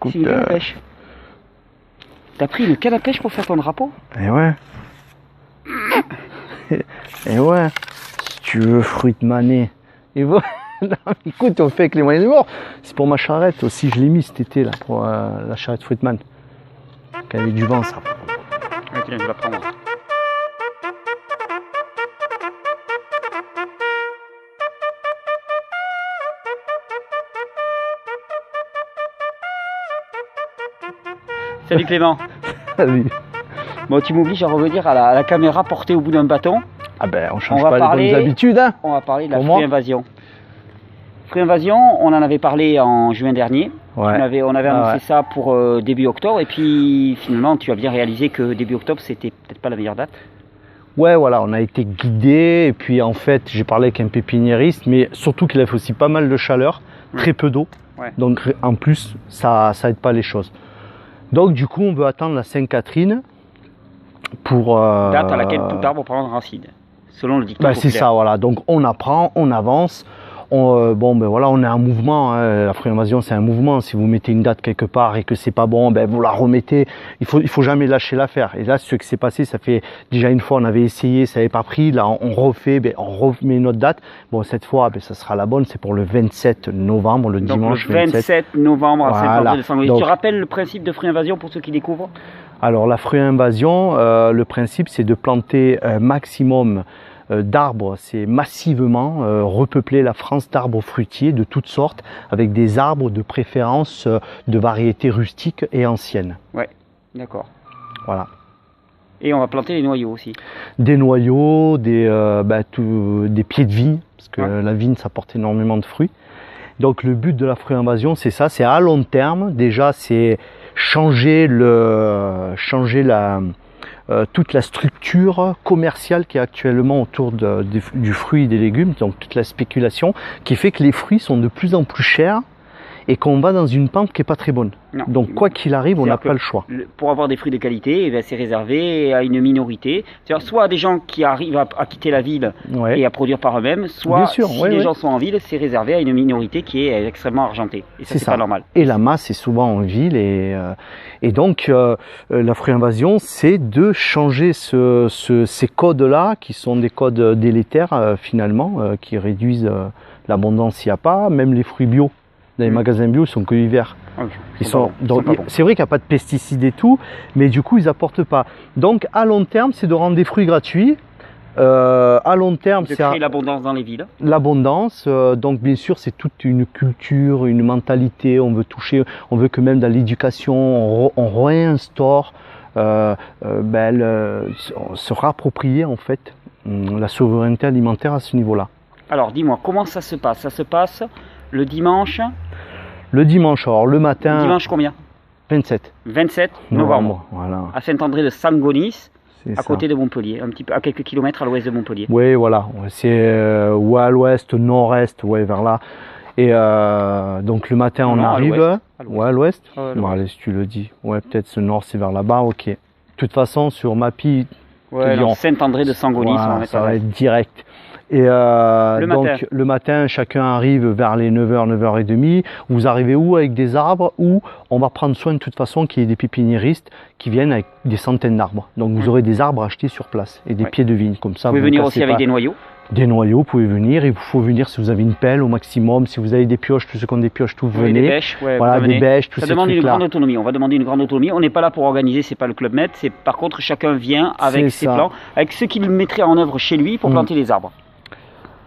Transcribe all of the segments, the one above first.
C'est une canne à pêche. T'as pris une canne à pêche pour faire ton drapeau? Et ouais. Et ouais. Si tu veux, Fruitmané. Et voilà. Non, écoute, on fait avec les moyens du bord. C'est pour ma charrette aussi, je l'ai mis cet été là, pour la charrette Fruitman. Qu'elle avait du vent, ça. Ok, je vais la prendre. Salut Clément. Salut. Bon, tu m'obliges à revenir à la caméra portée au bout d'un bâton. Ah ben, on change pas les bonnes habitudes, hein. On va parler de la Fruit Invasion. Fruit Invasion, on en avait parlé en juin dernier. Ouais. On avait annoncé ça pour début octobre. Et puis finalement, tu as bien réalisé que début octobre, c'était peut-être pas la meilleure date. Ouais, voilà, on a été guidés. Et puis en fait, j'ai parlé avec un pépiniériste, mais surtout qu'il a fait aussi pas mal de chaleur, très peu d'eau. Ouais. Donc en plus, ça aide pas les choses. Donc du coup, on veut attendre la Sainte-Catherine pour... date à laquelle tout arbre prend racine, selon le dicton populaire. C'est ça, voilà. Donc on apprend, on avance. Bon, ben voilà, on est en mouvement. Hein. La Fruit Invasion, c'est un mouvement. Si vous mettez une date quelque part et que c'est pas bon, ben vous la remettez. Il faut jamais lâcher l'affaire. Et là, ce qui s'est passé, ça fait déjà une fois, on avait essayé, ça n'avait pas pris. Là, on refait, ben, on remet notre date. Bon, cette fois, ben, ça sera la bonne. C'est pour le 27 novembre, le dimanche 27. Le 27 novembre à voilà. Saint-André-de-Sangonis. Tu rappelles le principe de Fruit Invasion pour ceux qui découvrent? Alors, la Fruit Invasion, le principe, c'est de planter un maximum d'arbres, c'est massivement repeupler la France d'arbres fruitiers de toutes sortes, avec des arbres de préférence de variétés rustiques et anciennes. Ouais, d'accord. Voilà. Et on va planter des noyaux aussi. Des noyaux, des pieds de vigne, parce que la vigne, ça porte énormément de fruits. Donc le but de la Fruit Invasion, c'est ça, c'est à long terme. Déjà, c'est changer toute la structure commerciale qui est actuellement autour du fruit et des légumes, donc toute la spéculation, qui fait que les fruits sont de plus en plus chers et qu'on va dans une pente qui n'est pas très bonne. Non. Donc quoi qu'il arrive, on n'a pas le choix. Pour avoir des fruits de qualité, eh bien, c'est réservé à une minorité. C'est-à-dire soit à des gens qui arrivent à quitter la ville et à produire par eux-mêmes, soit si les gens sont en ville, c'est réservé à une minorité qui est extrêmement argentée. Et ça, c'est pas normal. Et la masse est souvent en ville. Et donc, la Fruit Invasion, c'est de changer ces codes-là, qui sont des codes délétères finalement, qui réduisent l'abondance s'il n'y a pas. Même les fruits bio. Dans les magasins bio, ils sont que l'hiver. C'est vrai qu'il n'y a pas de pesticides et tout, mais du coup, ils n'apportent pas. Donc, à long terme, c'est de rendre des fruits gratuits. À long terme, c'est créer l'abondance dans les villes. L'abondance, donc bien sûr, c'est toute une culture, une mentalité. On veut que même dans l'éducation, on réinstaure, se rapproprier en fait la souveraineté alimentaire à ce niveau-là. Alors, dis-moi, comment ça se passe? Ça se passe le dimanche? Le dimanche, alors le matin... Dimanche combien? 27. 27 novembre. Voilà. À Saint-André-de-Sangonis, à côté de Montpellier, un petit peu, à quelques kilomètres à l'ouest de Montpellier. Oui, voilà. C'est ou à l'ouest, nord-est, ouais, vers là. Et donc le matin, on arrive... À l'ouest. Bon, allez, si tu le dis. Ouais, peut-être ce nord, c'est vers là-bas, ok. De toute façon, sur Mappy... Ouais, Saint-André-de-Sangonis, ça va être direct. Et le matin, chacun arrive vers les 9h, 9h30. Vous arrivez où avec des arbres où on va prendre soin de toute façon qu'il y ait des pépiniéristes qui viennent avec des centaines d'arbres. Donc vous aurez des arbres achetés sur place et des pieds de vigne. Comme ça, vous pouvez venir aussi avec des noyaux. Des noyaux, vous pouvez venir. Il vous faut venir si vous avez une pelle au maximum. Si vous avez des pioches, tous ceux qui ont des pioches, tout venez. Des bêches, voilà, des bêches, tout ça. Ça demande une grande autonomie. On va demander une grande autonomie. On n'est pas là pour organiser, c'est pas le Club Med. C'est par contre chacun vient avec ses plans, avec ce qu'il mettrait en œuvre chez lui pour planter les arbres.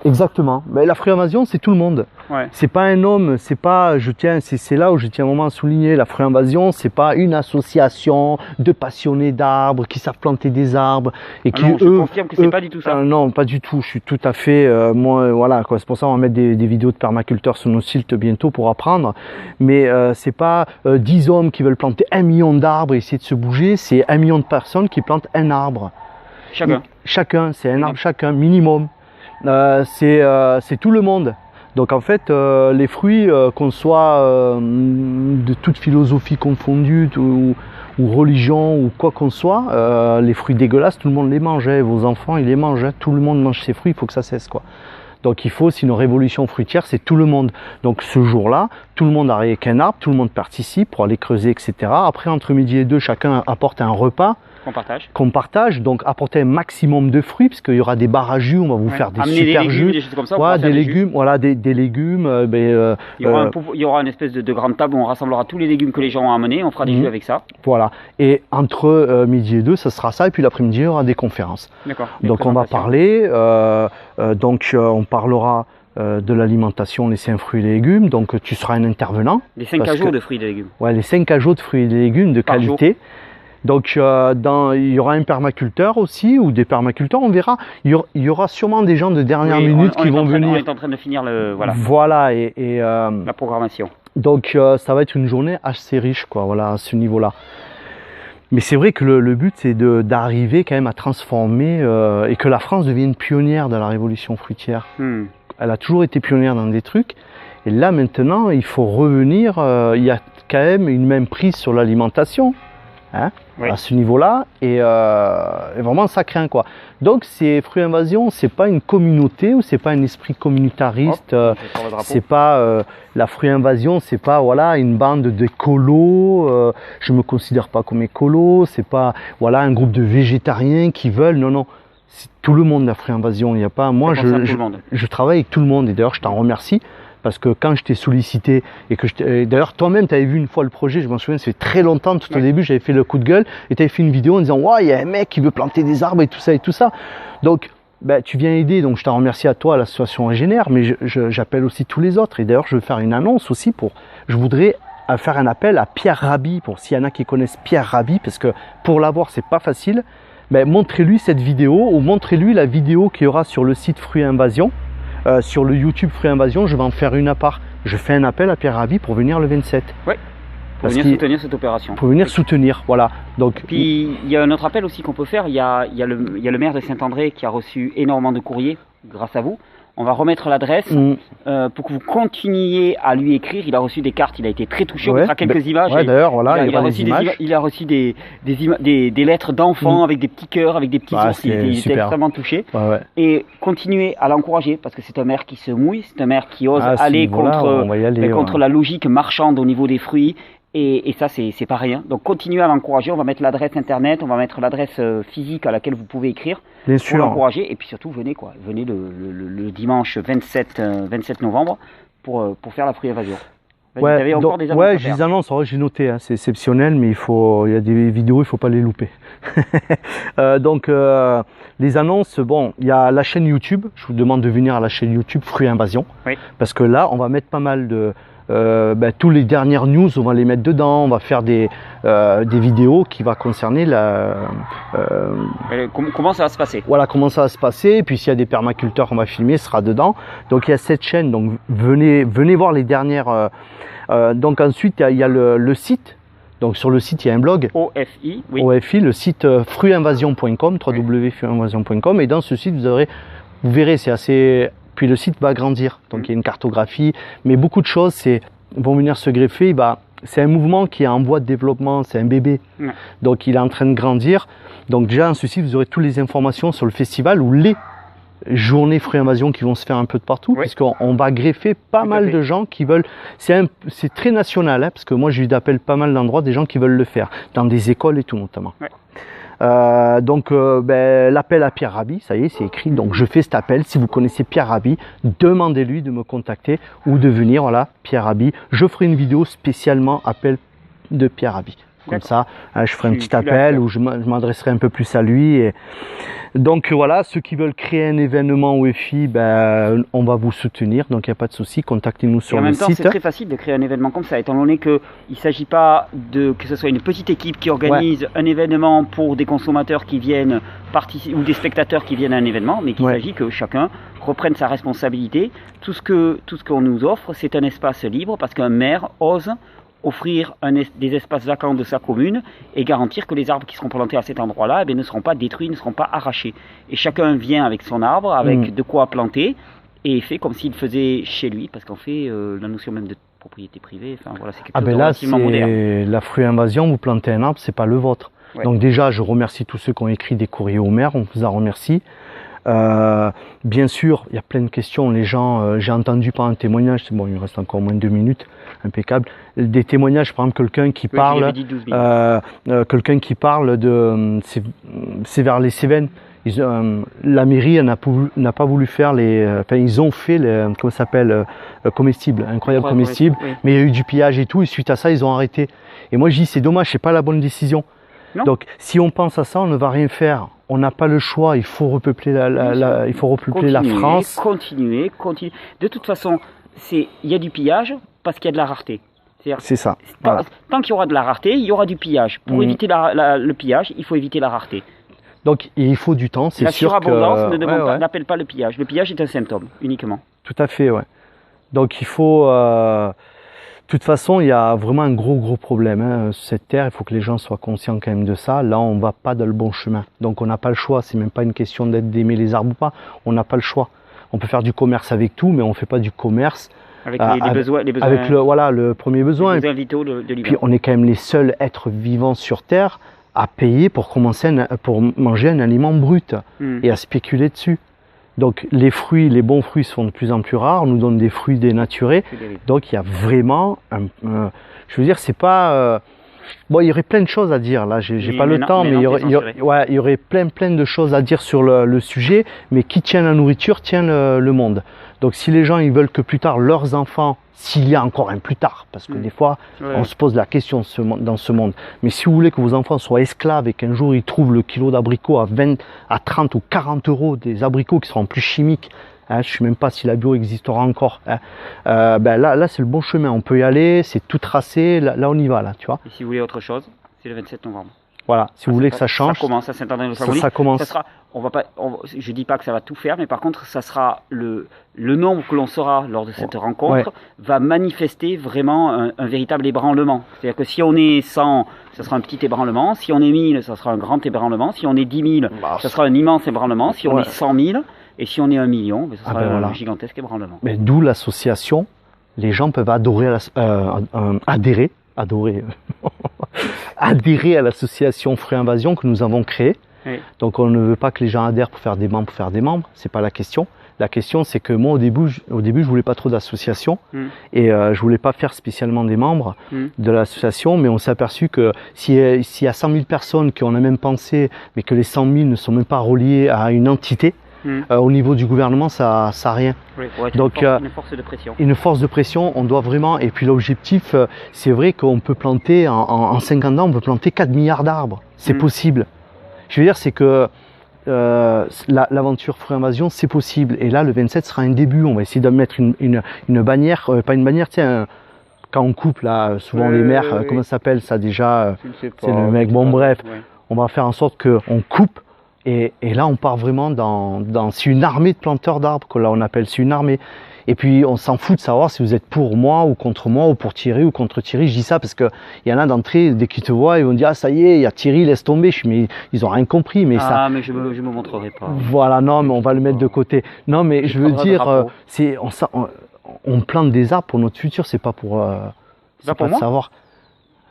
Exactement. Mais la Fruit Invasion, c'est tout le monde. Ouais. C'est pas un homme, c'est pas, c'est là où je tiens un moment à souligner. La Fruit Invasion, c'est pas une association de passionnés d'arbres qui savent planter des arbres et qui je confirme que c'est pas du tout ça. Non, pas du tout. Je suis tout à fait, voilà quoi. C'est pour ça qu'on va mettre des vidéos de permaculteurs sur nos sites bientôt pour apprendre. Mais c'est pas 10 hommes qui veulent planter 1 million d'arbres et essayer de se bouger. C'est 1 million de personnes qui plantent un arbre. Chacun, c'est un arbre chacun minimum. C'est tout le monde. Donc en fait, les fruits, qu'on soit de toute philosophie confondue ou religion ou quoi qu'on soit, les fruits dégueulasses, tout le monde les mange. Vos enfants, ils les mangent. Tout le monde mange ces fruits, il faut que ça cesse, quoi. Donc il faut, c'est une révolution fruitière, c'est tout le monde. Donc ce jour-là, tout le monde arrive avec un arbre, tout le monde participe pour aller creuser, etc. Après, entre midi et 2, chacun apporte un repas. Qu'on partage, donc apporter un maximum de fruits, parce qu'il y aura des barres à jus, on va vous faire des super jus. Des choses comme ça, des légumes, voilà, des légumes. Il y aura une espèce de grande table où on rassemblera tous les légumes que les gens ont amenés, on fera des jus avec ça. Voilà, et entre midi et 2, ça sera ça, et puis l'après-midi, il y aura des conférences. Donc on va parler, on parlera de l'alimentation, les 5 fruits et légumes, donc tu seras un intervenant. Les 5 cajots de fruits et légumes. Ouais, les 5 cajots de fruits et légumes de qualité. Donc il y aura un permaculteur aussi, ou des permaculteurs, on verra. Il y aura sûrement des gens de dernière minute qui vont venir. On est en train de finir la programmation. Donc ça va être une journée assez riche, quoi, voilà, à ce niveau-là. Mais c'est vrai que le but, c'est d'arriver quand même à transformer et que la France devienne pionnière dans la révolution fruitière. Elle a toujours été pionnière dans des trucs. Et là, maintenant, il faut revenir. Il y a quand même une même prise sur l'alimentation. À ce niveau-là, et vraiment ça craint, quoi. Donc ces Fruits Invasion, c'est pas une communauté, ou c'est pas un esprit communautariste, c'est pas la Fruits Invasion, c'est pas une bande d'écolos, je me considère pas comme écolo, c'est pas un groupe de végétariens qui veulent, non, c'est tout le monde la Fruits Invasion. Il y a pas, moi je travaille avec tout le monde, et d'ailleurs je t'en remercie. Parce que quand je t'ai sollicité, et d'ailleurs toi-même tu avais vu une fois le projet, je m'en souviens, ça fait très longtemps, tout au début j'avais fait le coup de gueule, et tu avais fait une vidéo en disant il y a un mec qui veut planter des arbres et tout ça. Donc tu viens aider, donc je t'en remercie à toi, l'association Régénère, mais j'appelle aussi tous les autres. Et d'ailleurs je veux faire une annonce aussi, je voudrais faire un appel à Pierre Rabhi, pour s'il y en a qui connaissent Pierre Rabhi, parce que pour l'avoir c'est pas facile, montrez-lui cette vidéo, ou montrez-lui la vidéo qu'il y aura sur le site Fruits Invasion. Sur le YouTube Fruits Invasion, je vais en faire une à part. Je fais un appel à Pierre Rabhi pour venir le 27. Oui, pour venir soutenir cette opération. Pour venir soutenir, voilà. Donc, puis il y a un autre appel aussi qu'on peut faire. Il y a le maire de Saint-André qui a reçu énormément de courriers grâce à vous. On va remettre l'adresse pour que vous continuiez à lui écrire. Il a reçu des cartes, il a été très touché. On mettra quelques images. D'ailleurs, il a reçu des lettres d'enfants avec des petits cœurs, avec des petits ours. Il était extrêmement touché. Et continuez à l'encourager, parce que c'est un maire qui se mouille, c'est un maire qui ose aller contre la logique marchande au niveau des fruits. Et ça, c'est pas rien. Donc, continuez à l'encourager. On va mettre l'adresse internet, on va mettre l'adresse physique à laquelle vous pouvez écrire pour l'encourager. Et puis surtout, venez le dimanche 27 novembre pour faire la Fruits Invasion. J'ai des annonces, j'ai noté, c'est exceptionnel, mais il y a des vidéos, il ne faut pas les louper. Donc, les annonces, il y a la chaîne YouTube. Je vous demande de venir à la chaîne YouTube Fruits Invasion. Parce que là, on va mettre pas mal de... tous les dernières news, on va les mettre dedans, on va faire des vidéos qui va concerner comment ça va se passer. Voilà, comment ça va se passer, et puis s'il y a des permaculteurs qu'on va filmer, ce sera dedans. Donc il y a cette chaîne, donc venez voir les dernières. Donc ensuite il y a le site. Donc sur le site il y a un blog OFI, le site fruitsinvasion.com, www.fruitsinvasion.com, et dans ce site vous verrez, c'est assez... Puis le site va grandir, donc il y a une cartographie, mais beaucoup de choses vont venir se greffer. C'est un mouvement qui est en voie de développement, c'est un bébé, donc il est en train de grandir. Donc déjà dans ce site vous aurez toutes les informations sur le festival ou les journées Fruits Invasion qui vont se faire un peu de partout, puisqu'on va greffer pas mal de gens qui veulent. C'est très national, parce que moi j'ai eu d'appels pas mal d'endroits, des gens qui veulent le faire, dans des écoles et tout notamment. L'appel à Pierre Rabhi, ça y est, c'est écrit. Donc je fais cet appel. Si vous connaissez Pierre Rabhi, demandez-lui de me contacter ou de venir. Voilà, Pierre Rabhi. Je ferai une vidéo spécialement appel de Pierre Rabhi. Comme ça, je ferai un petit appel où je m'adresserai un peu plus à lui. Et... Donc voilà, ceux qui veulent créer un événement OFI, on va vous soutenir, donc il n'y a pas de souci, contactez-nous sur le site. En même temps, c'est très facile de créer un événement comme ça, étant donné qu'il ne s'agit pas que ce soit une petite équipe qui organise un événement pour des consommateurs qui viennent participer ou des spectateurs qui viennent à un événement, mais qu'il s'agit que chacun reprenne sa responsabilité. Tout ce qu'on nous offre, c'est un espace libre, parce qu'un maire ose offrir des espaces vacants de sa commune et garantir que les arbres qui seront plantés à cet endroit-là ne seront pas détruits, ne seront pas arrachés. Et chacun vient avec son arbre, avec de quoi planter, et fait comme s'il faisait chez lui, parce qu'en fait, la notion même de propriété privée, c'est quelque chose de relativement moderne. La Fruits Invasion, vous plantez un arbre, c'est pas le vôtre. Donc déjà, je remercie tous ceux qui ont écrit des courriers au maire, on vous en remercie. Bien sûr, il y a plein de questions. Les gens, j'ai entendu par un témoignage, bon, il me reste encore moins de 2 minutes, impeccable. Des témoignages, par exemple, quelqu'un qui parle, quelqu'un qui parle de, c'est vers les Cévennes. La mairie n'a pas voulu faire ils ont fait comment ça s'appelle, comestibles, incroyable comestibles, oui. Mais il y a eu du pillage et tout, et suite à ça, ils ont arrêté. Et moi, je dis, c'est dommage, c'est pas la bonne décision. Non. Donc, si on pense à ça, on ne va rien faire. On n'a pas le choix, il faut repeupler la France. Continuer. De toute façon, il y a du pillage parce qu'il y a de la rareté. C'est ça. Tant qu'il y aura de la rareté, il y aura du pillage. Pour éviter le pillage, il faut éviter la rareteté. Donc il faut du temps, c'est sûr que... La surabondance n'appelle pas le pillage. Le pillage est un symptôme, uniquement. Tout à fait, ouais. Donc il faut... de toute façon, il y a vraiment un gros problème. Hein. Cette terre, il faut que les gens soient conscients quand même de ça. Là, on ne va pas dans le bon chemin. Donc on n'a pas le choix. C'est même pas une question d'aimer les arbres ou pas. On n'a pas le choix. On peut faire du commerce avec tout, mais on ne fait pas du commerce... Avec les besoins, avec le premier besoin. Les besoins vitaux de l'humain. Puis on est quand même les seuls êtres vivants sur Terre à payer pour manger un aliment brut et à spéculer dessus. Donc les bons fruits sont de plus en plus rares, on nous donne des fruits dénaturés. Donc il y a vraiment, je veux dire, c'est pas... bon, il y aurait plein de choses à dire, là, j'ai pas le temps, mais il y aurait plein de choses à dire sur le sujet, mais qui tient la nourriture, tient le monde. Donc si les gens ils veulent que plus tard leurs enfants, s'il y a encore un plus tard, parce que des fois on se pose la question dans ce monde, mais si vous voulez que vos enfants soient esclaves et qu'un jour ils trouvent le kilo d'abricots à 30 ou 40 euros, des abricots qui seront plus chimiques, hein, je ne sais même pas si la bio existera encore, hein, là c'est le bon chemin, on peut y aller, c'est tout tracé, là on y va, là, tu vois. Et si vous voulez autre chose, c'est le 27 novembre. Voilà, si vous voulez que ça change. Ça commence à Saint-André-de-Chamonix. Ça commence. Ça sera, je dis pas que ça va tout faire, mais par contre, ça sera le nombre que l'on sera lors de cette rencontre va manifester vraiment un véritable ébranlement. C'est-à-dire que si on est 100, ça sera un petit ébranlement. Si on est 1000, ça sera un grand ébranlement. Si on est 10 000, ça sera un immense ébranlement. Si on est 100 000, et si on est 1 million, ça sera un gigantesque ébranlement. Mais d'où l'association. Les gens peuvent adhérer à l'association Fruits Invasion que nous avons créée. Oui. Donc on ne veut pas que les gens adhèrent pour faire des membres, c'est pas la question. La question c'est que moi au début je voulais pas trop d'associations et je voulais pas faire spécialement des membres de l'association, mais on s'est aperçu que s'il y a 100 000 personnes qui ont la même pensée, mais que les 100 000 ne sont même pas reliés à une entité, au niveau du gouvernement, ça n'a rien. Oui, donc une force de pression. Une force de pression, on doit vraiment... Et puis l'objectif, c'est vrai qu'on peut planter, en 50 ans, on peut planter 4 milliards d'arbres. C'est possible. Je veux dire, c'est que l'aventure Fruits Invasion, c'est possible. Et là, le 27 sera un début. On va essayer de mettre une bannière, pas une bannière, tu sais, quand on coupe, là, souvent les maires, comment ça s'appelle ça déjà c'est le mec, bon bref, on va faire en sorte qu'on coupe. Et là, on part vraiment c'est une armée de planteurs d'arbres que là on appelle, c'est une armée. Et puis, on s'en fout de savoir si vous êtes pour moi ou pour Thierry ou contre Thierry. Je dis ça parce que il y en a d'entrée, dès qu'ils te voient, ils vont dire, ah, ça y est, il y a Thierry, laisse tomber. Mais ils ont rien compris. Mais mais je me montrerai pas. Voilà, non, mais on va le mettre de côté. Non, mais je veux dire, on plante des arbres pour notre futur, c'est pas pour, c'est pas de savoir.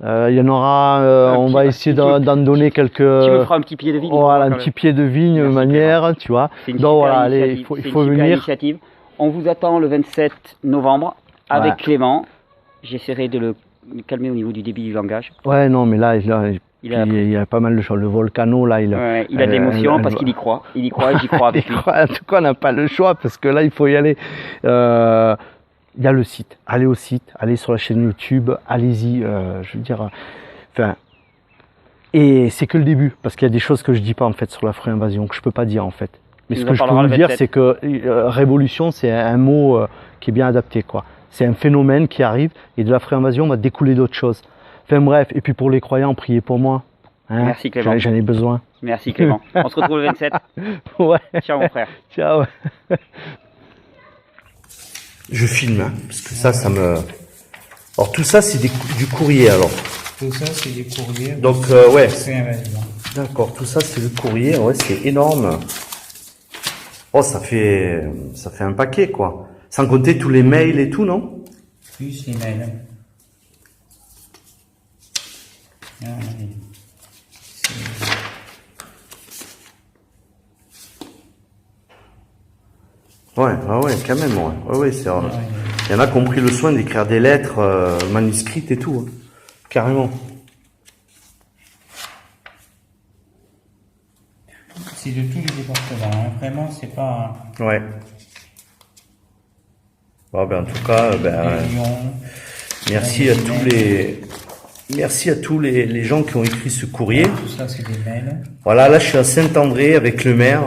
Il y en aura, on va essayer d'en donner quelques. Tu me feras un petit pied de vigne. Voilà, un petit pied de vigne, manière, tu vois. Donc voilà, allez, il faut venir. Initiative. On vous attend le 27 novembre avec Clément. J'essaierai de le calmer au niveau du débit du langage. Ouais, non, mais là, il y a pas mal de choses. Le volcano, là, il a de l'émotion parce qu'il y croit. Il y croit et j'y crois avec lui. En tout cas, on n'a pas le choix parce que là, il faut y aller. Il y a le site, allez au site, allez sur la chaîne YouTube, allez-y, je veux dire, et c'est que le début, parce qu'il y a des choses que je dis pas en fait sur la Fruits Invasion, que je peux pas dire en fait. Mais ce que je peux vous dire, c'est que révolution, c'est un mot qui est bien adapté, quoi. C'est un phénomène qui arrive, et de la Fruits Invasion va découler d'autres choses. Enfin bref, et puis pour les croyants, priez pour moi. Hein, merci Clément. J'en ai besoin. Merci Clément. On se retrouve le 27. Ouais. Ciao mon frère. Ciao. Je filme, hein, parce que ça me... Alors tout ça, c'est du courrier, alors. Tout ça, c'est du courrier. Donc, ouais. D'accord, tout ça, c'est le courrier. Ouais, c'est énorme. Oh, ça fait un paquet, quoi. Sans compter tous les mails et tout, non? Plus les mails. Ouais, quand même, ouais, c'est vrai. Il y en a qui ont pris le soin d'écrire des lettres manuscrites et tout, hein. Carrément. C'est de tous les départements, hein. Vraiment, c'est pas... Ouais. Bon, ben, en tout cas, merci à tous les gens qui ont écrit ce courrier. Tout ça, c'est des mails. Voilà, là, je suis à Saint-André avec le maire,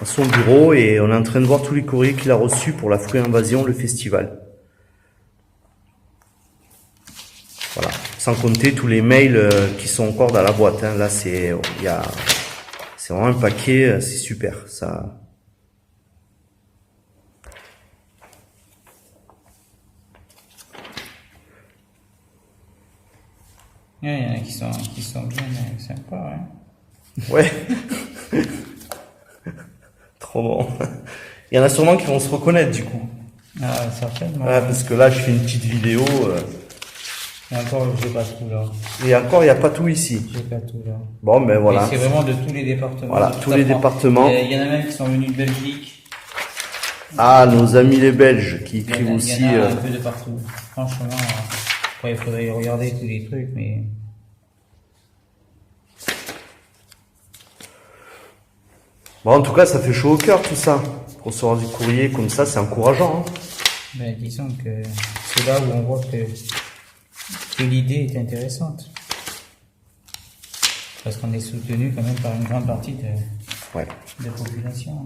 à son bureau, et on est en train de voir tous les courriers qu'il a reçus pour la Fruit Invasion, le festival. Voilà. Sans compter tous les mails qui sont encore dans la boîte, hein. Là, c'est vraiment un paquet, c'est super, ça. Il y en a qui sont bien sympas, hein. Ouais. Trop bon. Il y en a sûrement qui vont se reconnaître, du coup. Ah, certainement. Ouais, parce que là, je fais une petite vidéo. Et encore, j'ai pas tout là. Et encore, il n'y a pas tout ici. J'ai pas tout là. Bon, ben voilà. C'est vraiment de tous les départements. Voilà, tous les départements. Il y en a même qui sont venus de Belgique. Ah, nos amis les Belges qui écrivent aussi. Il y en a un peu de partout. Franchement, après, il faudrait regarder tous les trucs, mais... Bon, en tout cas, ça fait chaud au cœur tout ça. Recevoir du courrier comme ça, c'est encourageant, hein. Ben, disons que c'est là où on voit que l'idée est intéressante. Parce qu'on est soutenu quand même par une grande partie de la population.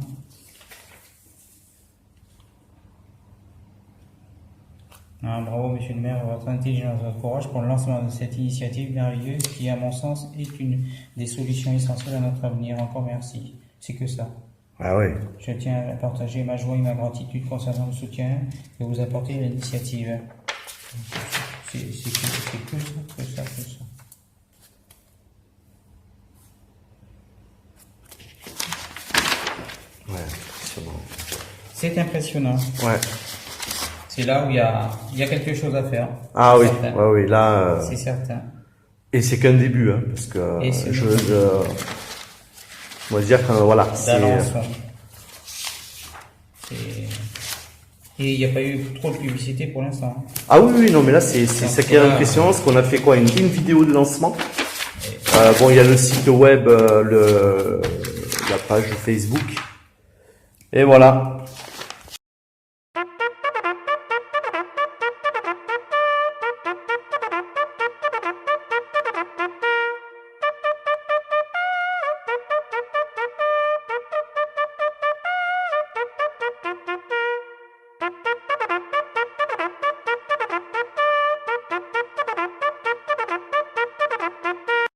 Ah, bravo, monsieur le maire, votre intelligence et votre courage pour le lancement de cette initiative merveilleuse qui, à mon sens, est une des solutions essentielles à notre avenir. Encore merci. C'est que ça. Ah ouais. Je tiens à partager ma joie et ma gratitude concernant le soutien que vous apportez à l'initiative. C'est que ça. Ouais, c'est bon. C'est impressionnant. Ouais. C'est là où il y a quelque chose à faire. Ah oui, oui, là. C'est certain. Et c'est qu'un début, hein, parce que on va dire que voilà. Et il n'y a pas eu trop de publicité pour l'instant. Ah oui, non, mais là c'est ça qui est impressionnant, parce qu'on a fait quoi, une vidéo de lancement. Bon, il y a le site web, la page Facebook. Et voilà.